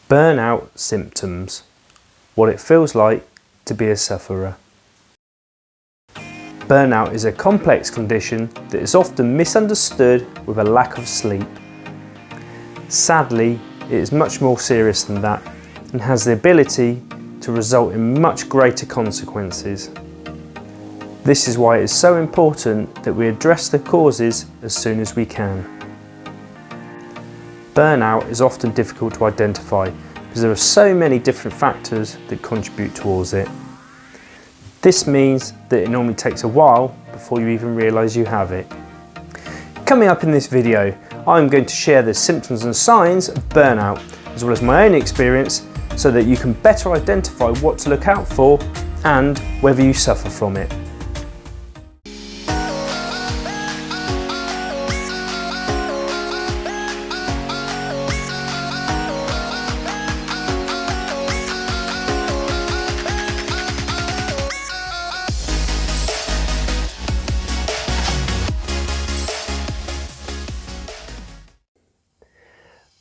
Burnout symptoms. What it feels like to be a sufferer. Burnout is a complex condition that is often misunderstood with a lack of sleep. Sadly, it is much more serious than that and has the ability to result in much greater consequences. This is why it is so important that we address the causes as soon as we can. Burnout is often difficult to identify because there are so many different factors that contribute towards it. This means that it normally takes a while before you even realise you have it. Coming up in this video, I'm going to share the symptoms and signs of burnout, as well as my own experience, so that you can better identify what to look out for and whether you suffer from it.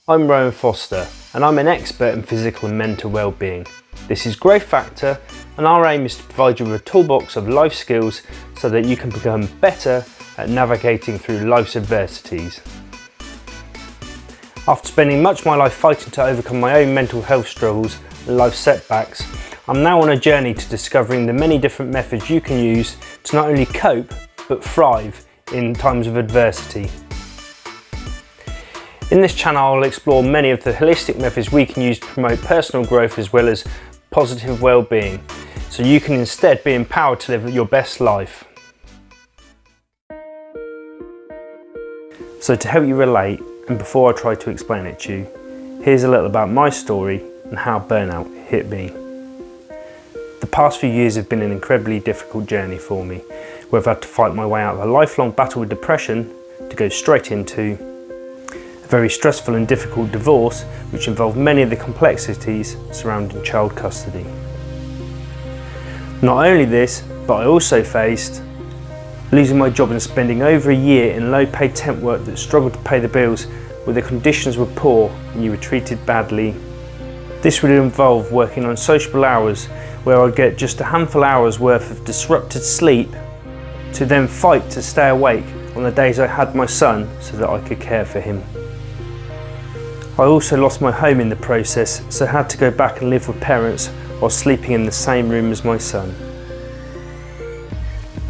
I'm Rowan Foster and I'm an expert in physical and mental well-being. This is Growth Factor and our aim is to provide you with a toolbox of life skills so that you can become better at navigating through life's adversities. After spending much of my life fighting to overcome my own mental health struggles and life setbacks, I'm now on a journey to discovering the many different methods you can use to not only cope but thrive in times of adversity. In this channel, I'll explore many of the holistic methods we can use to promote personal growth as well as positive well-being, so you can instead be empowered to live your best life. So to help you relate, and before I try to explain it to you, here's a little about my story and how burnout hit me. The past few years have been an incredibly difficult journey for me, where I've had to fight my way out of a lifelong battle with depression to go straight into a very stressful and difficult divorce, which involved many of the complexities surrounding child custody. Not only this, but I also faced losing my job and spending over a year in low-paid temp work that struggled to pay the bills, where the conditions were poor and you were treated badly. This would involve working on sociable hours, where I'd get just a handful of hours worth of disrupted sleep to then fight to stay awake on the days I had my son so that I could care for him. I also lost my home in the process, so I had to go back and live with parents while sleeping in the same room as my son.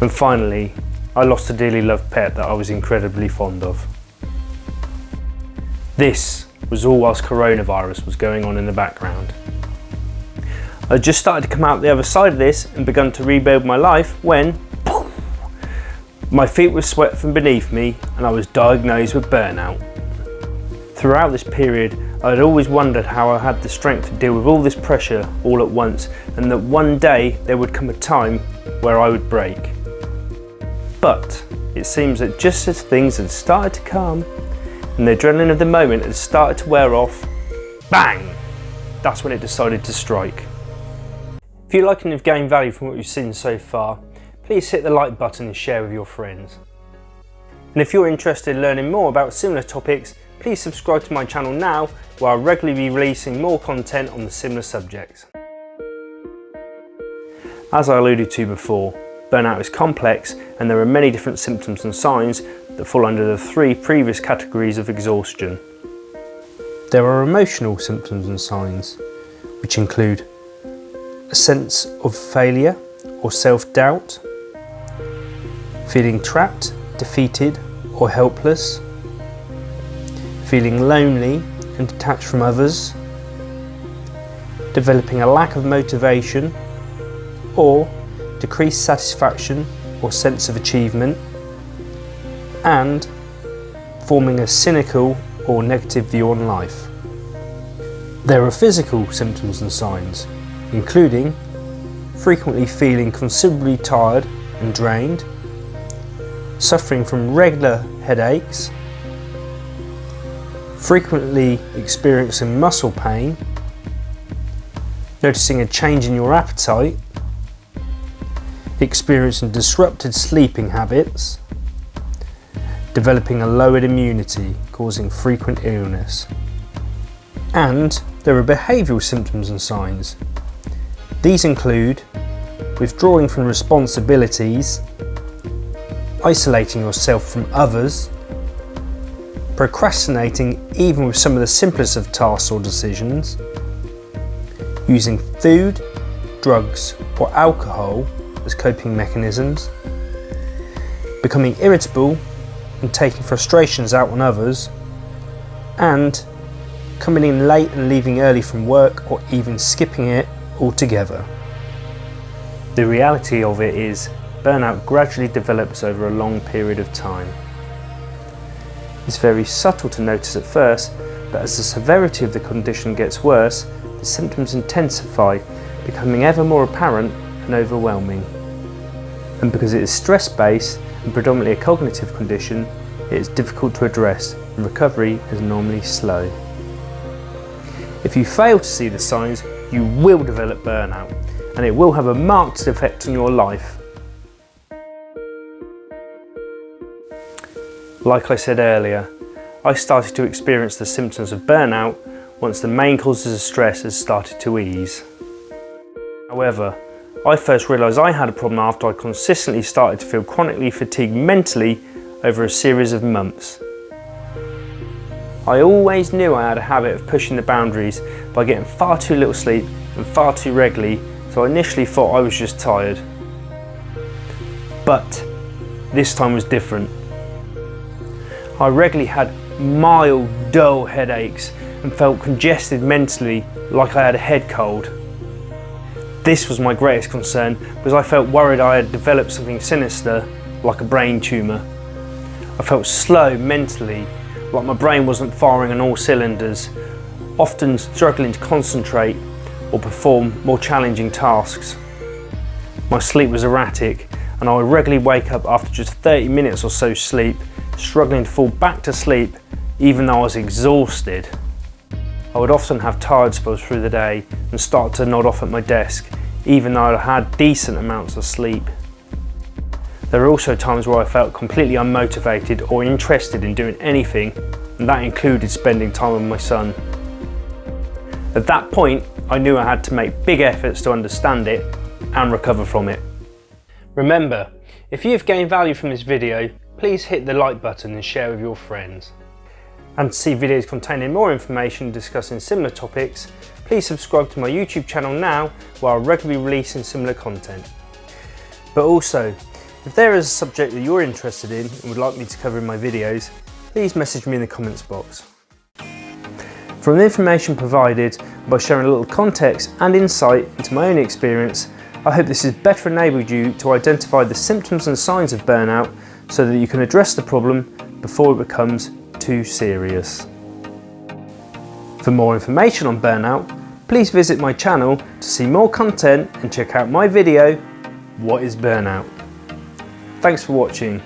And finally, I lost a dearly loved pet that I was incredibly fond of. This was all whilst coronavirus was going on in the background. I just started to come out the other side of this and begun to rebuild my life when my feet were swept from beneath me and I was diagnosed with burnout. Throughout this period, I had always wondered how I had the strength to deal with all this pressure all at once, and that one day there would come a time where I would break. But it seems that just as things had started to calm and the adrenaline of the moment had started to wear off, bang! That's when it decided to strike. If you like and have gained value from what you've seen so far, please hit the like button and share with your friends. And if you're interested in learning more about similar topics, please subscribe to my channel now, where I'll regularly be releasing more content on the similar subjects. As I alluded to before, burnout is complex and there are many different symptoms and signs that fall under the three previous categories of exhaustion. There are emotional symptoms and signs, which include a sense of failure or self-doubt, feeling trapped, defeated or helpless, feeling lonely and detached from others, developing a lack of motivation or decreased satisfaction or sense of achievement, and forming a cynical or negative view on life. There are physical symptoms and signs, including frequently feeling considerably tired and drained, suffering from regular headaches, frequently experiencing muscle pain, noticing a change in your appetite, experiencing disrupted sleeping habits, developing a lowered immunity causing frequent illness, And there are behavioural symptoms and signs. These include withdrawing from responsibilities, isolating yourself from others, procrastinating even with some of the simplest of tasks or decisions, using food, drugs or alcohol as coping mechanisms, becoming irritable and taking frustrations out on others, and coming in late and leaving early from work or even skipping it altogether. The reality of it is, burnout gradually develops over a long period of time. It's very subtle to notice at first, but as the severity of the condition gets worse, the symptoms intensify, becoming ever more apparent and overwhelming. And because it is stress-based and predominantly a cognitive condition, it is difficult to address and recovery is normally slow. If you fail to see the signs, you will develop burnout, and it will have a marked effect on your life. Like I said earlier, I started to experience the symptoms of burnout once the main causes of stress has started to ease. However, I first realised I had a problem after I consistently started to feel chronically fatigued mentally over a series of months. I always knew I had a habit of pushing the boundaries by getting far too little sleep and far too regularly, so I initially thought I was just tired. But this time was different. I regularly had mild, dull headaches and felt congested mentally, like I had a head cold. This was my greatest concern because I felt worried I had developed something sinister, like a brain tumour. I felt slow mentally, like my brain wasn't firing on all cylinders, often struggling to concentrate or perform more challenging tasks. My sleep was erratic and I would regularly wake up after just 30 minutes or so sleep, struggling to fall back to sleep even though I was exhausted. I would often have tired spells through the day and start to nod off at my desk, even though I had decent amounts of sleep. There were also times where I felt completely unmotivated or interested in doing anything, and that included spending time with my son. At that point, I knew I had to make big efforts to understand it and recover from it. Remember, if you have gained value from this video, please hit the like button and share with your friends. And to see videos containing more information discussing similar topics, please subscribe to my YouTube channel now, where I'll regularly releasing similar content. But also, if there is a subject that you're interested in and would like me to cover in my videos, please message me in the comments box. From the information provided, by sharing a little context and insight into my own experience, I hope this has better enabled you to identify the symptoms and signs of burnout so that you can address the problem before it becomes too serious. For more information on burnout, please visit my channel to see more content and check out my video, What is Burnout? Thanks for watching.